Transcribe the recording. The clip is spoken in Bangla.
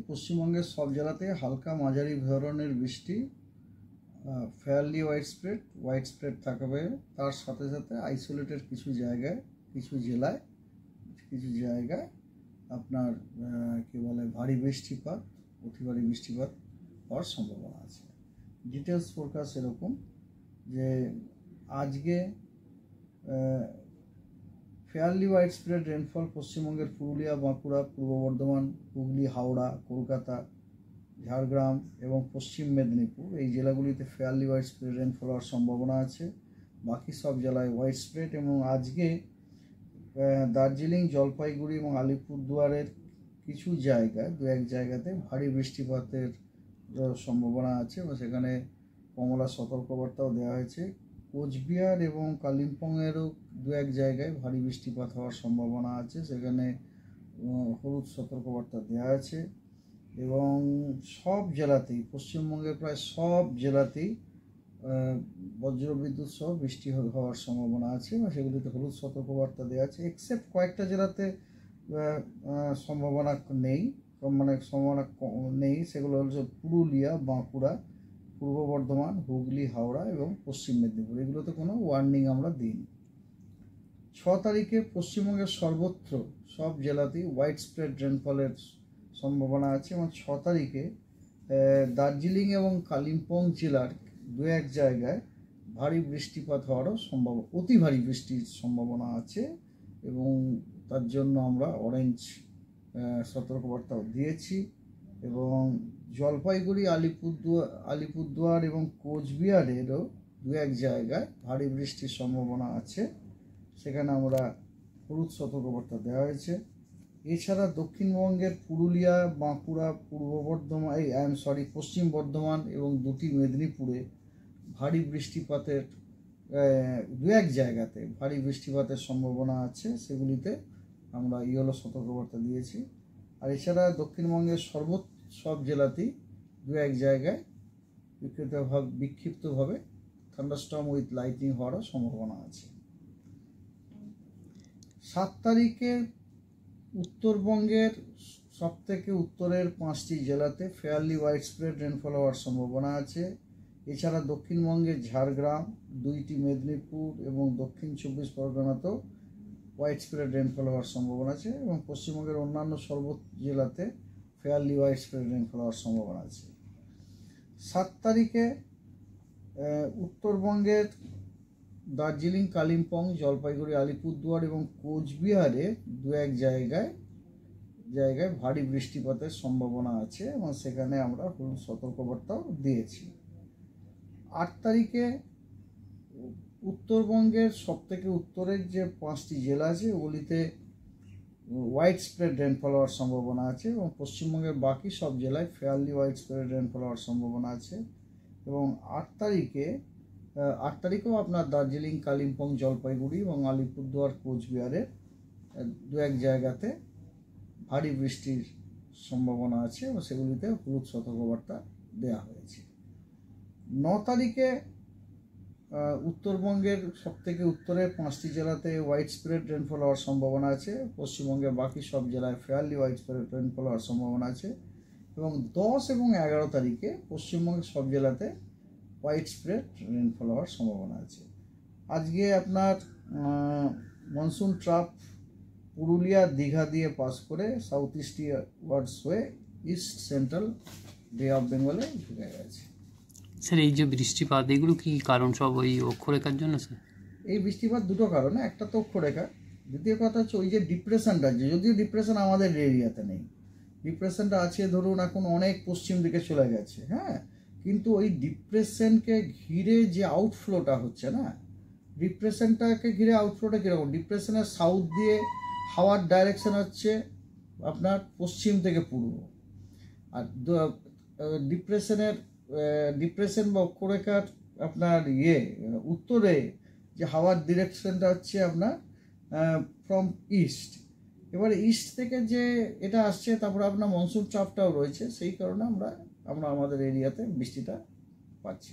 পশ্চিমবঙ্গের সব জেলাতে হালকা মাঝারি ধরনের বৃষ্টি, ফেয়ারলি ওয়াইড স্প্রেড থাকবে। তার সাথে সাথে আইসোলেটেড কিছু জেলায় আপনার কী বলে ভারী বৃষ্টিপাত, অতি ভারী বৃষ্টিপাত হওয়ার সম্ভাবনা আছে। ডিটেলস ফোরকাস্ট এরকম যে আজকে ফেয়ারলি ওয়াইড স্প্রেড রেনফল পশ্চিমবঙ্গের পুরুলিয়া, বাঁকুড়া, পূর্ব বর্ধমান, হুগলি, হাওড়া, কলকাতা, ঝাড়গ্রাম এবং পশ্চিম মেদিনীপুর এই জেলাগুলিতে ফেয়ারলি ওয়াইড স্প্রেড রেনফল হওয়ার সম্ভাবনা আছে। বাকি সব জেলায় ওয়াইড স্প্রেড। এবং আজকে দার্জিলিং, জলপাইগুড়ি এবং আলিপুরদুয়ারের কিছু জায়গায়, দু এক জায়গাতে ভারী বৃষ্টিপাতের সম্ভাবনা আছে এবং সেখানে কমলা সতর্কবার্তাও দেওয়া হয়েছে। কোচবিহার এবং কালিম্পংয়েরও দু এক জায়গায় ভারী বৃষ্টিপাত হওয়ার সম্ভাবনা আছে, সেখানে হলুদ সতর্কবার্তা দেওয়া আছে। এবং সব জেলাতেই, পশ্চিমবঙ্গের প্রায় সব জেলাতেই বজ্রবিদ্যুৎ সহ বৃষ্টি হওয়ার সম্ভাবনা আছে এবং সেগুলিতে হলুদ সতর্কবার্তা দেওয়া আছে। এক্সেপ্ট কয়েকটা জেলাতে সম্ভাবনা নেই, সেগুলো হচ্ছে পুরুলিয়া, বাঁকুড়া, পূর্ব বর্ধমান, হুগলি, হাওড়া এবং পশ্চিম মেদিনীপুর। এগুলোতে কোনো ওয়ার্নিং আমরা দিইনি। 6 তারিখে পশ্চিমবঙ্গের সর্বত্র সব জেলাতেই ওয়াইড স্প্রেড রেনফলের সম্ভাবনা আছে এবং 6 তারিখে দার্জিলিং এবং কালিম্পং জেলার দু এক জায়গায় ভারী বৃষ্টিপাত হওয়ারও অতি ভারী বৃষ্টির সম্ভাবনা আছে এবং তার জন্য আমরা অরেঞ্জ সতর্কবার্তাও দিয়েছি। এবং জলপাইগুড়ি, আলিপুরদুয়ার এবং কোচবিহারেরও দু এক জায়গায় ভারী বৃষ্টির সম্ভাবনা আছে, সেখানে আমরা হলুদ সতর্কবার্তা দেওয়া হয়েছে। এছাড়া দক্ষিণবঙ্গের পুরুলিয়া, বাঁকুড়া, পশ্চিম বর্ধমান এবং দুটি মেদিনীপুরে ভারী বৃষ্টিপাতের দু এক জায়গাতে ভারী বৃষ্টিপাতের সম্ভাবনা আছে, সেগুলিতে আমরা ইয়েলো সতর্কবার্তা দিয়েছি। আর এছাড়া দক্ষিণবঙ্গের সব জেলাতেই দু এক জায়গায় বিক্ষিপ্তভাবে থান্ডারস্টর্ম উইথ লাইটনিং হওয়ারও সম্ভাবনা আছে। 7 তারিখে উত্তরবঙ্গের সবথেকে উত্তরের 5টি জেলাতে ফেয়ারলি ওয়াইড স্প্রেড রেনফল হওয়ার সম্ভাবনা আছে। এছাড়া দক্ষিণবঙ্গের ঝাড়গ্রাম, 2টি মেদিনীপুর এবং দক্ষিণ 24 পরগনাতেও ওয়াইড স্প্রেড রেনফল হওয়ার সম্ভাবনা আছে এবং পশ্চিমবঙ্গের অন্যান্য জেলাতে ফেয়ারলি ওয়াইড স্প্রেড রেনফল হওয়ার সম্ভাবনা আছে। 7 তারিখে উত্তরবঙ্গের দার্জিলিং, কালিম্পং, জলপাইগুড়ি, আলিপুরদুয়ার এবং কোচবিহারে দু এক জায়গায় ভারী বৃষ্টিপাতের সম্ভাবনা আছে এবং সেখানে আমরা হলুদ সতর্কবার্তাও দিয়েছি। 8 তারিখে উত্তরবঙ্গের সবথেকে উত্তরের যে 5টি জেলা আছে ওগুলিতে ওয়াইড স্প্রেড রেনফল হওয়ার সম্ভাবনা আছে এবং পশ্চিমবঙ্গের বাকি সব জেলায় ফেয়ারলি ওয়াইড স্প্রেড রেনফল হওয়ার সম্ভাবনা আছে। এবং 8 তারিখেও আপনার দার্জিলিং, কালিম্পং, জলপাইগুড়ি এবং আলিপুরদুয়ার, কোচবিহারের দু এক জায়গাতে ভারী বৃষ্টির সম্ভাবনা আছে এবং সেগুলিতে হলুদ সতর্কবার্তা দেওয়া হয়েছে। 9 তারিখে উত্তরবঙ্গের সবথেকে উত্তরের 5টি জেলাতে ওয়াইড স্প্রেড রেনফল হওয়ার সম্ভাবনা আছে, পশ্চিমবঙ্গের বাকি সব জেলায় ফেয়ারলি ওয়াইড স্প্রেড রেনফল হওয়ার সম্ভাবনা আছে। এবং 10 এবং 11 তারিখে পশ্চিমবঙ্গের সব জেলাতে ওয়াইড স্প্রেড রেনফল হওয়ার সম্ভাবনা আছে। আজকে আপনার মনসুন ট্রাপ পুরুলিয়া, দীঘা দিয়ে পাস করে সাউথ ইস্টওয়ার্ডস হয়ে ইস্ট সেন্ট্রাল বে অফ বেঙ্গলে ঢুকে গেছে। স্যার, এই যে বৃষ্টিপাত এগুলো কি কারণ? সব ওই অক্ষরেখার জন্য স্যার? এই বৃষ্টিপাত দুটো কারণে, একটা তো অক্ষরেখা, দ্বিতীয় কথা হচ্ছে ওই যে ডিপ্রেশনটা, যদিও ডিপ্রেশন আমাদের এরিয়াতে নেই, ডিপ্রেশনটা আছে ধরুন এখন অনেক পশ্চিম দিকে চলে গেছে, হ্যাঁ, কিন্তু ওই ডিপ্রেশনকে ঘিরে যে আউটফ্লোটা হচ্ছে না, ডিপ্রেশনটাকে ঘিরে আউটফ্লোটা কীরকম, ডিপ্রেশনের সাউথ দিয়ে হাওয়ার ডাইরেকশন হচ্ছে আপনার পশ্চিম থেকে পূর্ব, আর ডিপ্রেশন বা অক্ষরেখার আপনার উত্তরে যে হাওয়ার ডিরেকশনটা হচ্ছে আপনার ফ্রম ইস্ট। এবার ইস্ট থেকে যে এটা আসছে, তারপরে আপনার মনসুন ট্রাপটাও রয়েছে, সেই কারণে আমরা আমাদের এরিয়াতে বৃষ্টিটা পাচ্ছি।